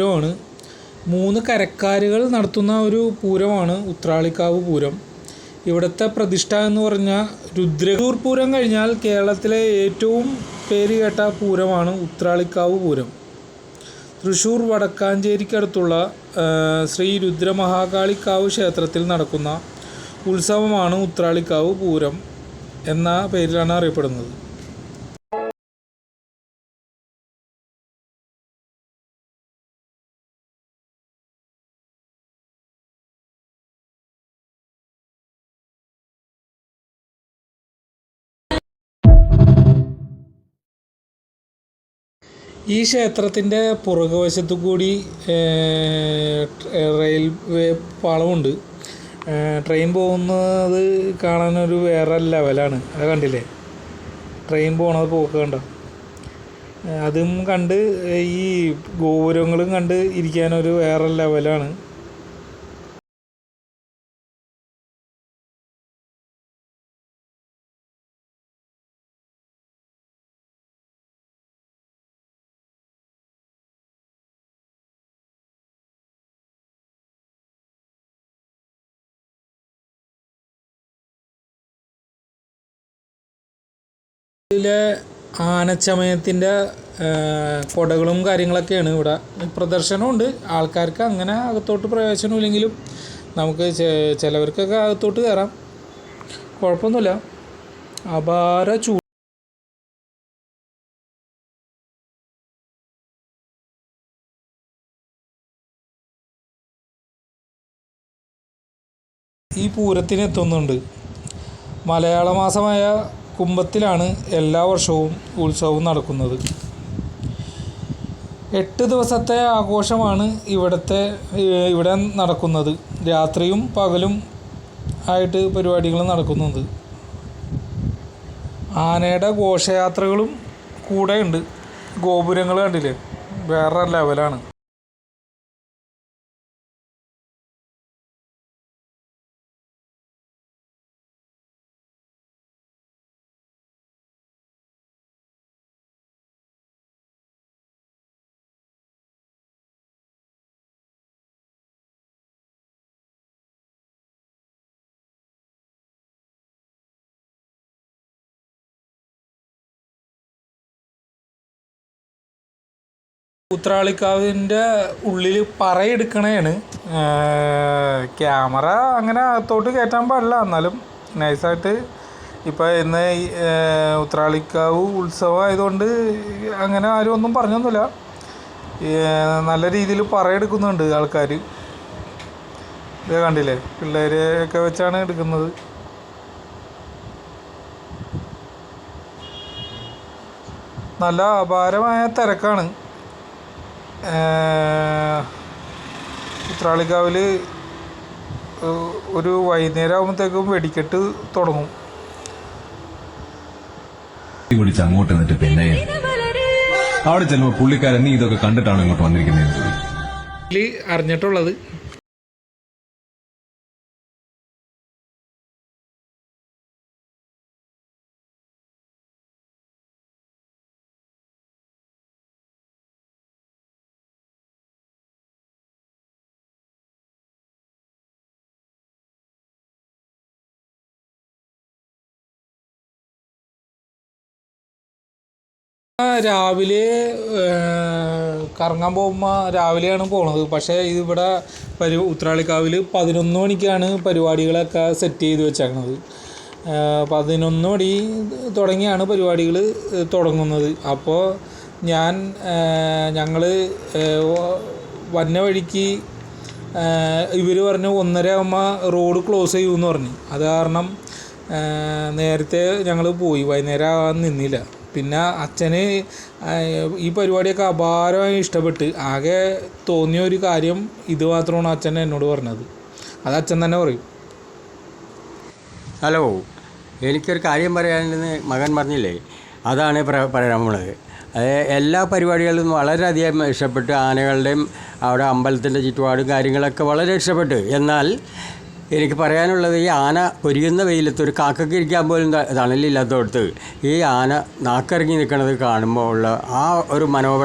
പൂരമാണ്. 3 കരക്കാരുകൾ നടത്തുന്ന ഒരു പൂരമാണ് ഉത്രാളിക്കാവ് പൂരം. ഇവിടുത്തെ പ്രതിഷ്ഠ എന്ന് പറഞ്ഞാൽ രുദ്രകൂർ പൂരം കഴിഞ്ഞാൽ കേരളത്തിലെ ഏറ്റവും പേര് കേട്ട പൂരമാണ് ഉത്രാളിക്കാവ് പൂരം. തൃശ്ശൂർ വടക്കാഞ്ചേരിക്കടുത്തുള്ള ശ്രീ രുദ്രമഹാകാളിക്കാവ് ക്ഷേത്രത്തിൽ നടക്കുന്ന ഉത്സവമാണ് ഉത്രാളിക്കാവ് പൂരം എന്ന പേരിലാണ് അറിയപ്പെടുന്നത്. ഈ ക്ഷേത്രത്തിൻ്റെ പുറകുവശത്തു കൂടി റെയിൽവേ പാളമുണ്ട്. ട്രെയിൻ പോകുന്നത് കാണാനൊരു വേറെ ലെവലാണ്. അത് കണ്ടില്ലേ, ട്രെയിൻ പോണത് പോക്ക് കണ്ടോ. അതും കണ്ട് ഈ ഗോപുരങ്ങളും കണ്ട് ഇരിക്കാനൊരു വേറെ ലെവലാണ്. ഇതിലെ ആനച്ചമയത്തിൻ്റെ കൊടകളും കാര്യങ്ങളൊക്കെയാണ് ഇവിടെ. പ്രദർശനമുണ്ട്. ആൾക്കാർക്ക് അങ്ങനെ അകത്തോട്ട് പ്രവേശനമില്ലെങ്കിലും നമുക്ക് ചിലവർക്കൊക്കെ അകത്തോട്ട് കയറാം, കുഴപ്പമൊന്നുമില്ല. അപാര ഈ പൂരത്തിന് എത്തുന്നുണ്ട്. മലയാള മാസമായ കുംഭത്തിലാണ് എല്ലാ വർഷവും ഉത്സവം നടക്കുന്നത്. 8 ദിവസത്തെ ആഘോഷമാണ് ഇവിടെ നടക്കുന്നത്. രാത്രിയും പകലും ആയിട്ട് പരിപാടികൾ നടക്കുന്നുണ്ട്. ആനയുടെ ഘോഷയാത്രകളും കൂടെ ഉണ്ട്. ഗോപുരങ്ങൾ കണ്ടില്ലേ, വേറെ ലെവലാണ്. ഉത്രാളിക്കാവിൻ്റെ ഉള്ളിൽ പറയെടുക്കണേണ്. ക്യാമറ അങ്ങനെ അകത്തോട്ട് കയറ്റാൻ പാടില്ല. എന്നാലും നൈസായിട്ട് ഇപ്പോൾ ഇന്ന് ഉത്രാളിക്കാവ് ഉത്സവമായതുകൊണ്ട് അങ്ങനെ ആരും ഒന്നും പറഞ്ഞൊന്നുമില്ല. നല്ല രീതിയിൽ പറയെടുക്കുന്നുണ്ട് ആൾക്കാർ. ഇത് കണ്ടില്ലേ, പിള്ളേരെയൊക്കെ വെച്ചാണ് എടുക്കുന്നത്. നല്ല അപാരമായ തിരക്കാണ്. ഉത്രാളിക്കാവിൽ ഒരു വൈകുന്നേരം ആകുമ്പോഴത്തേക്കും വെടിക്കെട്ട് തുടങ്ങും. അങ്ങോട്ട് എന്നിട്ട് പിന്നെ അവിടെ ചെല്ലുമ്പോൾ പുള്ളിക്കാരൻ നീ ഇതൊക്കെ കണ്ടിട്ടാണ് ഇങ്ങോട്ട് വന്നിരിക്കുന്നത് അറിഞ്ഞിട്ടുള്ളത്. രാവിലെ കറങ്ങാൻ പോകുമ്പോൾ രാവിലെയാണ് പോണത്. പക്ഷേ ഇതിവിടെ ഉത്രാളിക്കാവിൽ 11 മണിക്കാണ് പരിപാടികളൊക്കെ സെറ്റ് ചെയ്ത് വെച്ചേക്കണത്. 11 മണി തുടങ്ങിയാണ് പരിപാടികൾ തുടങ്ങുന്നത്. അപ്പോൾ ഞങ്ങൾ വന്ന വഴിക്ക് ഇവർ പറഞ്ഞു 1:30 ആകുമ്പോൾ റോഡ് ക്ലോസ് ചെയ്യുമെന്ന് പറഞ്ഞു. അത് കാരണം നേരത്തെ ഞങ്ങൾ പോയി, വൈകുന്നേരം ആകാൻ നിന്നില്ല. പിന്നെ അച്ഛന് ഈ പരിപാടിയൊക്കെ അപാരമായി ഇഷ്ടപ്പെട്ട് ആകെ തോന്നിയ ഒരു കാര്യം ഇത് മാത്രമാണ് അച്ഛൻ എന്നോട് പറഞ്ഞത്. അത് അച്ഛൻ തന്നെ പറയും. ഹലോ, എനിക്കൊരു കാര്യം പറയാനെന്ന് മകൻ പറഞ്ഞില്ലേ, അതാണ് പറയാൻ പോണത്. എല്ലാ പരിപാടികളിലും വളരെയധികം ഇഷ്ടപ്പെട്ട്. ആനകളുടെയും അവിടെ അമ്പലത്തിൻ്റെ ചുറ്റുപാടും കാര്യങ്ങളൊക്കെ വളരെ ഇഷ്ടപ്പെട്ട്. എന്നാൽ എനിക്ക് പറയാനുള്ളത്, ഈ ആന പൊരിയുന്ന വെയിലത്ത് ഒരു കാക്കയ്ക്ക് ഇരിക്കാൻ പോലും തണലില്ലാത്തടത്ത് ഈ ആന നാക്കിറങ്ങി നിൽക്കുന്നത് കാണുമ്പോൾ ഉള്ള ആ ഒരു മനോഭാവം